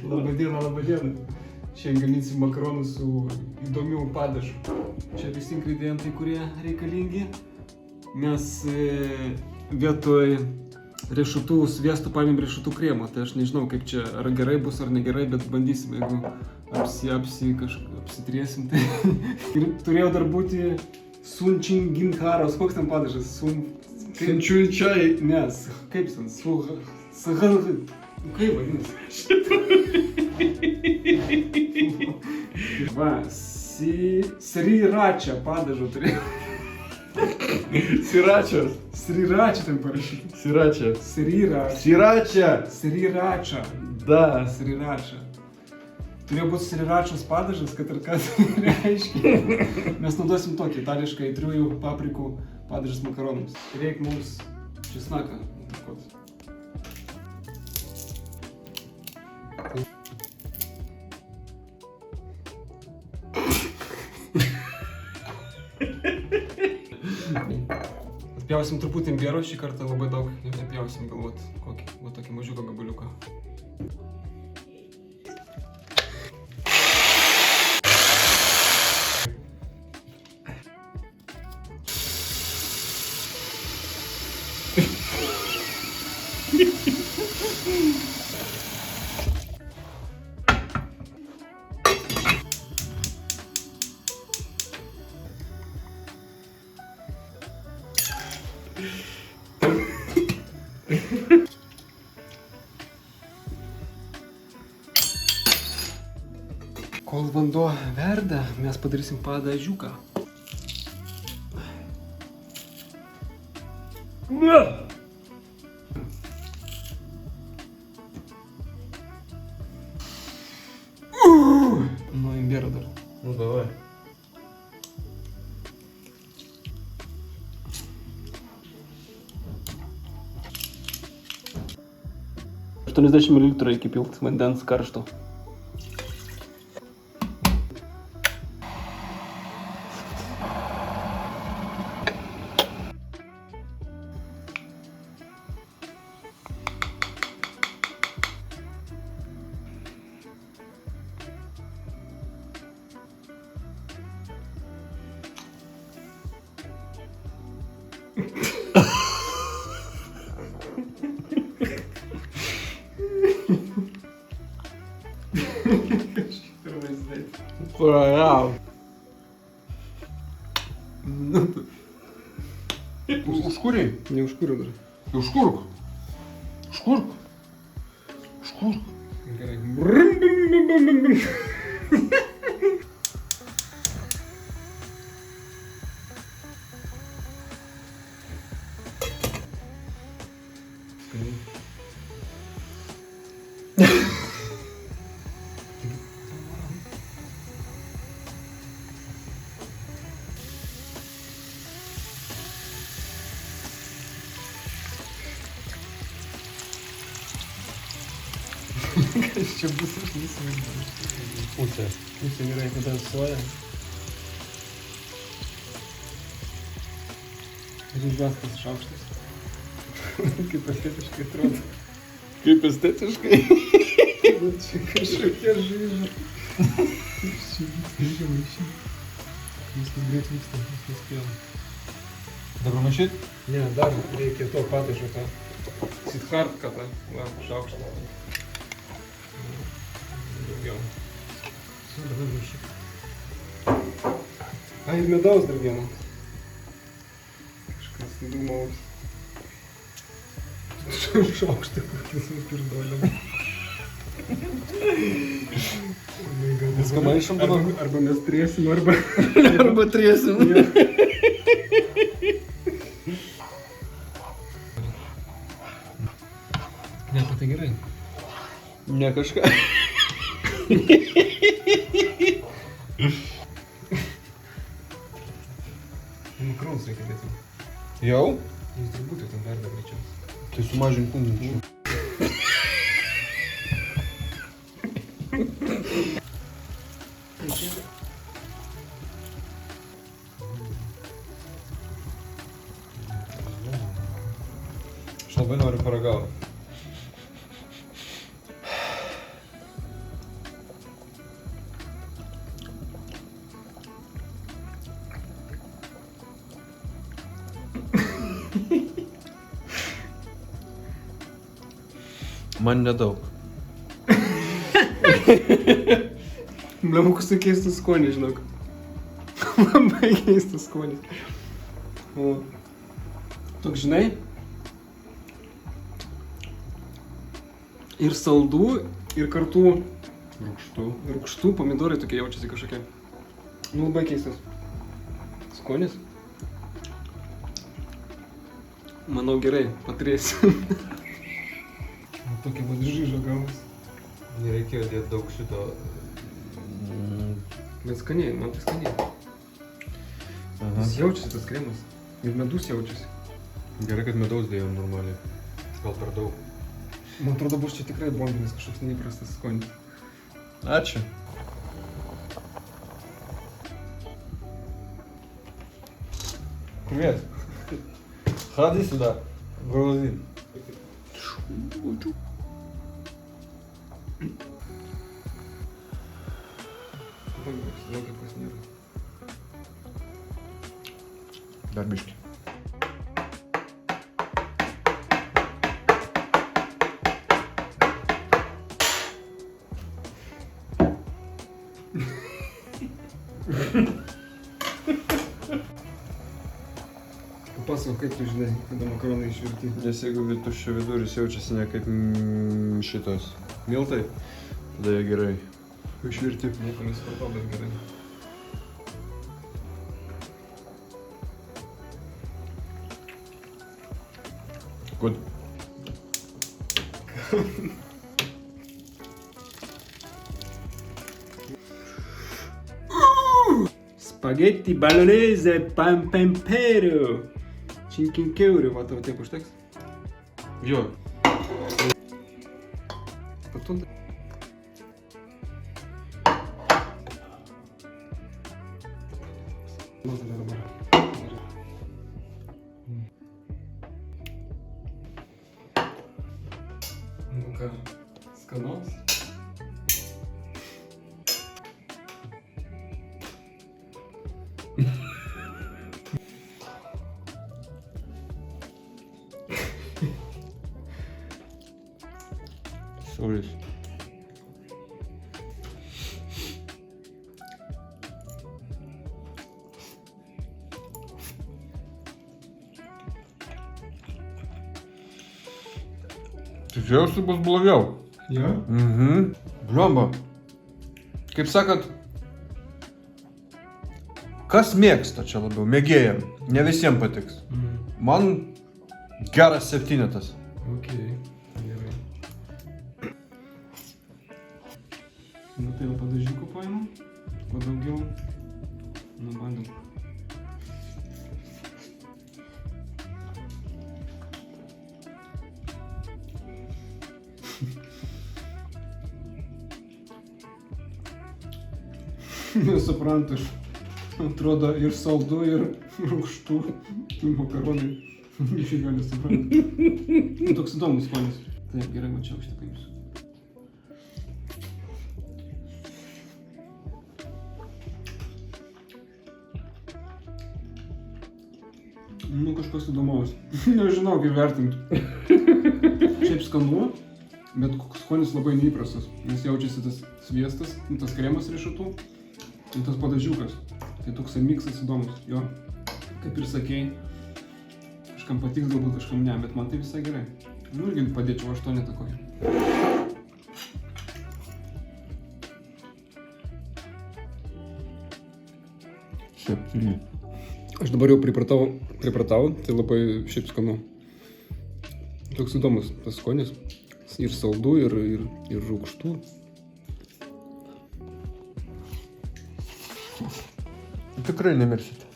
Labadiena, labadiena. Šiandien gaminsim makaronus su įdomiu padažu. Čia visi ingredientai, kurie reikalingi. Mes vietoj riešutų sviesto paėmėm riešutų kremo. Tai aš nežinau, kaip čia, ar gerai bus, ar negerai, bet bandysim, jeigu apsitriesim. Tai ir turėjo dar būti sunčinginkaros. Koks ten padažas? Sunčiuičiai. Ne, kaip ten? Kaip vadinasi? Va, sriračia padažą turėjau. Siračias. Sriračia ten parašyti. Siračia. Sriračia. Siračia. Da, sriračia. Turėjo būti sriračios padažas, kad ir kas reiškia. Mes naudosim tokį itališką aitriųjų paprikų padažas makaronams. Reikia mums česnaką. Atpjausim truputį imbiero, šį kartą labai daug nepjausim, galvot kokį, va tokį mažiuką gabaliuką. Kol vanduo verda, mes padarysim padažiuką. Nu, imbiero dar. Ну давай. — 80 ml reikia pilt vandens karšto. Прорав. Ушкури. Не ушкурил даже. Ушкурк. Шкурк. Шкурк. Čia bus aš neįsivaizduoju. Pusė. Pusė gerai, tada soja. Ir užvestas šaukštas. Kaip estetiškai atrodo. Kaip estetiškai. Čia kažkokia žaiža. Viskas greit vyksta, mes nespėjom. Dabar mašyt? Ne, dar reikia to padažo, tą Sidhartką, tą šaukštą. Daugiau. Dabar maišyk. Ai, ir medaus dar vieno. Kažkas dūmaus. Šaukštą kokį nupirdoliam. Viską maišom dabar? Arba mes triesim, arba... Arba triesim. Ne, tai gerai. Ne kažką. Makaronus reikia dėti. Jau? Jis turbūt jau ten verda greičiausiai. Tai sumažink kūnį. Aš labai noriu paragauti. Man nedaug. Blem, koks keistas skonis, žinok. Labai keistas skonis. O. Toks, žinai, ir saldu, ir kartu rūgštų, pomidorai tokie jaučiasi kažkokie. Nu, labai keistas skonis. Manau, gerai, patrėsiu. Tokia vad žyža gavus. Nereikėjo dėti daug šito. Bet skaniai, man tai skaniai. Jis jaučiasi tas kremas. Ir medus jaučiasi. Gerai, kad medaus dėjom normaliai. Gal per daug. Man atrodo, bus čia tikrai bombinis kažkoks neįprastas skonis. Ačiū. Привет. Ходи сюда, грузин. Дарбишки. Papasakok, kaip tu žinai, kada makaronai išvirti. Nes jeigu tuščio viduris jaučiasi ne kaip šitos miltai, tada jie gerai išvirti. Nieko nesupratau, bet gerai. Good. Spaghetti bolognese pan pampero. 5 eurų, va tau tiek užteks? Jo. Patunda. Matome dabar. Nu ką, skanaus? Sūris. Tikriausiai bus blogiau. Jo? Bliomba. Kaip sakant, kas mėgsta čia labiau? Mėgėjam. Ne visiems patiks. Man geras 7. Okei, gerai. Nu tai jau padažykų paimam, kuo daugiau. Nu bandom. Nesuprantu, atrodo ir saldu, ir rūgštų makaronai. Niškai nesuprantu. Toks įdomus skonis. Taip, gerai, mačiau šitą paimsiu. Nu, kažkas įdomaus. Nežinau, kaip vertinti. Šiaip skanu, bet skonis labai neįprastas. Nes jaučiasi tas sviestas, tas kremas riešutų ir tas padažiukas. Tai toks miksas įdomus. Jo, kaip ir sakei, kažkam patiks galbūt, kažkam ne, bet man tai visai gerai. Nu, irgi padėčiau 8 kokį. Aš dabar jau pripratau, tai labai šiaip skanu. Toks įdomus tas skonis. Ir saldu, ir rūgštų. Tikrai nemirsit.